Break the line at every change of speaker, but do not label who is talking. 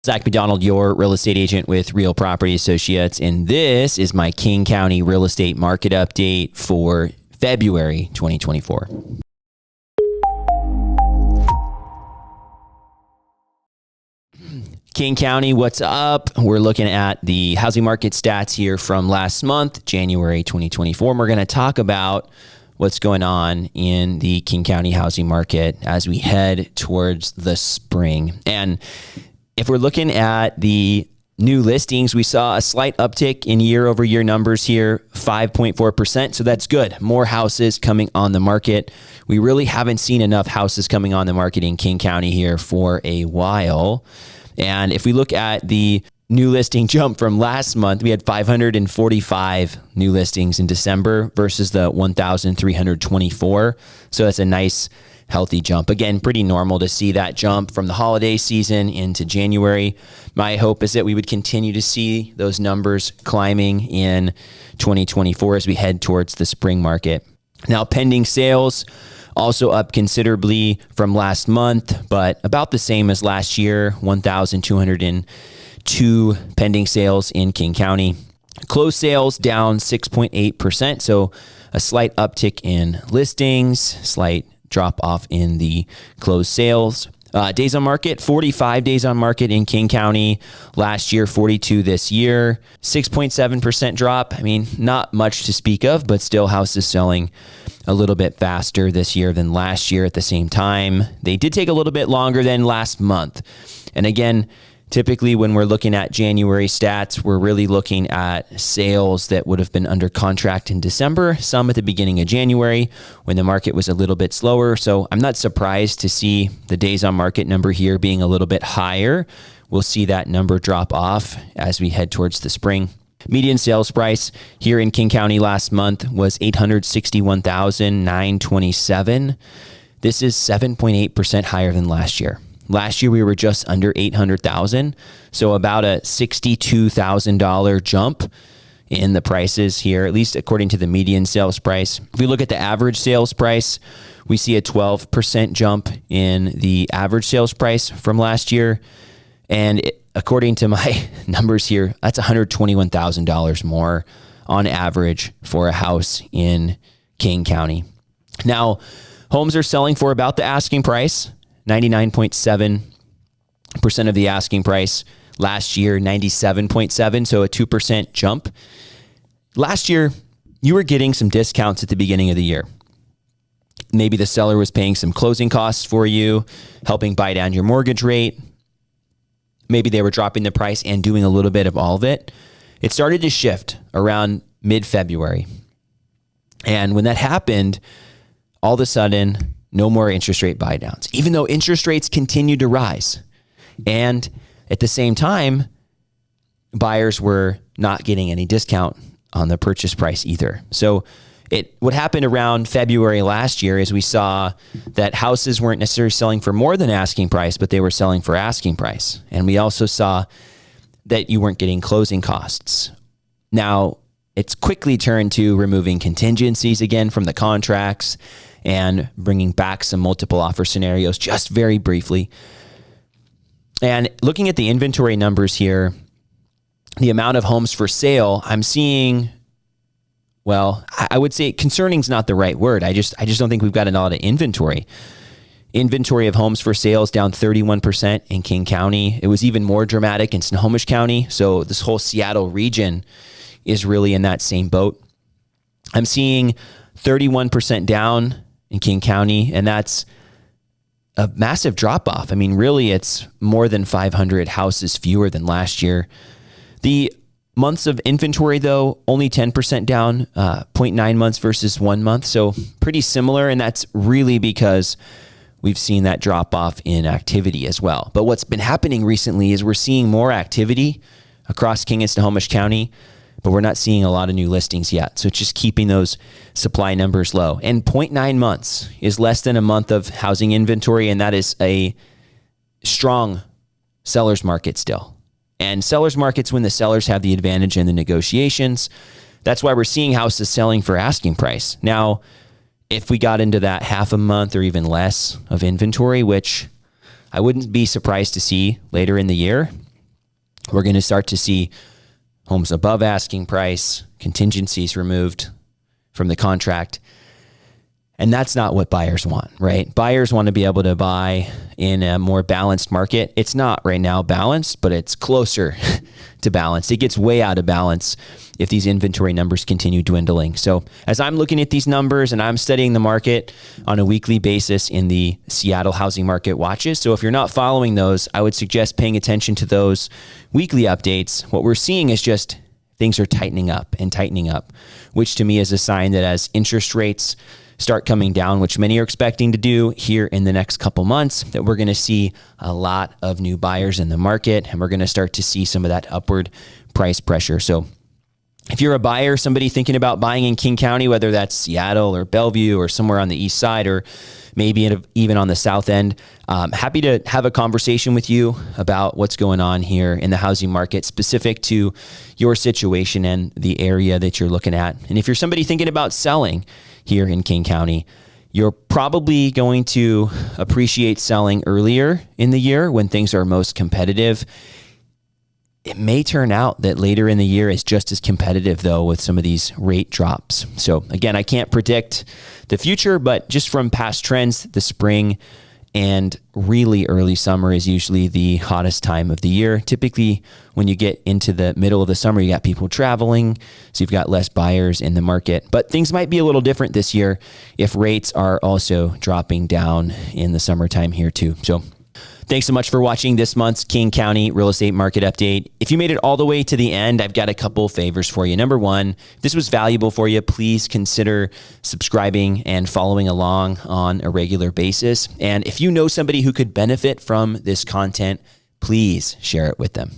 Zach McDonald, your real estate agent with Real Property Associates, and this is my King County real estate market update for February 2024. King County, what's up? We're looking at the housing market stats here from last month, January 2024. And we're going to talk about what's going on in the King County housing market as we head towards the spring. And if we're looking at the new listings, we saw a slight uptick in year-over-year numbers here, 5.4%. So that's good. More houses coming on the market. We really haven't seen enough houses coming on the market in King County here for a while. And if we look at the new listing jump from last month, we had 545 new listings in December versus the 1,324. So that's a nice healthy jump. Again, pretty normal to see that jump from the holiday season into January. My hope is that we would continue to see those numbers climbing in 2024 as we head towards the spring market. Now, pending sales also up considerably from last month, but about the same as last year, 1,202 pending sales in King County. Closed sales down 6.8%, so a slight uptick in listings, slight drop off in the closed sales. Days on market, 45 days on market in King County. Last year, 42 this year. 6.7% drop. I mean, not much to speak of, but still houses selling a little bit faster this year than last year at the same time. They did take a little bit longer than last month. And again, typically when we're looking at January stats, we're really looking at sales that would have been under contract in December, some at the beginning of January when the market was a little bit slower. So I'm not surprised to see the days on market number here being a little bit higher. We'll see that number drop off as we head towards the spring. Median sales price here in King County last month was $861,927. This is 7.8% higher than last year. Last year, we were just under $800,000, so about a $62,000 jump in the prices here, at least according to the median sales price. If we look at the average sales price, we see a 12% jump in the average sales price from last year. And according to my numbers here, that's $121,000 more on average for a house in King County. Now, homes are selling for about the asking price. 99.7% of the asking price. Last year, 97.7%, so a 2% jump. Last year, you were getting some discounts at the beginning of the year. Maybe the seller was paying some closing costs for you, helping buy down your mortgage rate. Maybe they were dropping the price and doing a little bit of all of it. It started to shift around mid-February. And when that happened, all of a sudden, no more interest rate buy downs, even though interest rates continued to rise. And at the same time, buyers were not getting any discount on the purchase price either. So what happened around February last year is we saw that houses weren't necessarily selling for more than asking price, but they were selling for asking price. And we also saw that you weren't getting closing costs. Now, it's quickly turned to removing contingencies again from the contracts and bringing back some multiple offer scenarios just very briefly. And looking at the inventory numbers here, the amount of homes for sale, I'm seeing, well, I would say concerning is not the right word. I just don't think we've got a lot of inventory. Inventory of homes for sales down 31% in King County. It was even more dramatic in Snohomish County. So this whole Seattle region is really in that same boat. I'm seeing 31% down in King County, and that's a massive drop off. I mean, really, it's more than 500 houses fewer than last year. The months of inventory, though, only 10% down, 0.9 months versus 1 month. So pretty similar, and that's really because we've seen that drop off in activity as well. But what's been happening recently is we're seeing more activity across King and Snohomish County, but we're not seeing a lot of new listings yet. So it's just keeping those supply numbers low. And 0.9 months is less than a month of housing inventory, and that is a strong seller's market still. And seller's markets when the sellers have the advantage in the negotiations. That's why we're seeing houses selling for asking price. Now, if we got into that half a month or even less of inventory, which I wouldn't be surprised to see later in the year, We're going to start to see homes above asking price, contingencies removed from the contract. And that's not what buyers want, right? Buyers want to be able to buy in a more balanced market. It's not right now balanced, but it's closer to balanced. It gets way out of balance if these inventory numbers continue dwindling. So as I'm looking at these numbers and I'm studying the market on a weekly basis in the Seattle housing market watches. So if you're not following those, I would suggest paying attention to those weekly updates. What we're seeing is just things are tightening up, which to me is a sign that as interest rates start coming down, which many are expecting to do here in the next couple months, that we're going to see a lot of new buyers in the market, and we're going to start to see some of that upward price pressure. So if you're a buyer, somebody thinking about buying in King County, whether that's Seattle or Bellevue or somewhere on the east side or maybe even on the south end, happy to have a conversation with you about what's going on here in the housing market specific to your situation and the area that you're looking at. And if you're somebody thinking about selling here in King County, you're probably going to appreciate selling earlier in the year when things are most competitive. It may turn out that later in the year is just as competitive, though, with some of these rate drops. So again, I can't predict the future, but just from past trends, the spring and really early summer is usually the hottest time of the year. Typically, when you get into the middle of the summer, you got people traveling, so you've got less buyers in the market. But things might be a little different this year if rates are also dropping down in the summertime here too. So thanks so much for watching this month's King County Real Estate Market Update. If you made it all the way to the end, I've got a couple favors for you. Number one, if this was valuable for you, please consider subscribing and following along on a regular basis. And if you know somebody who could benefit from this content, please share it with them.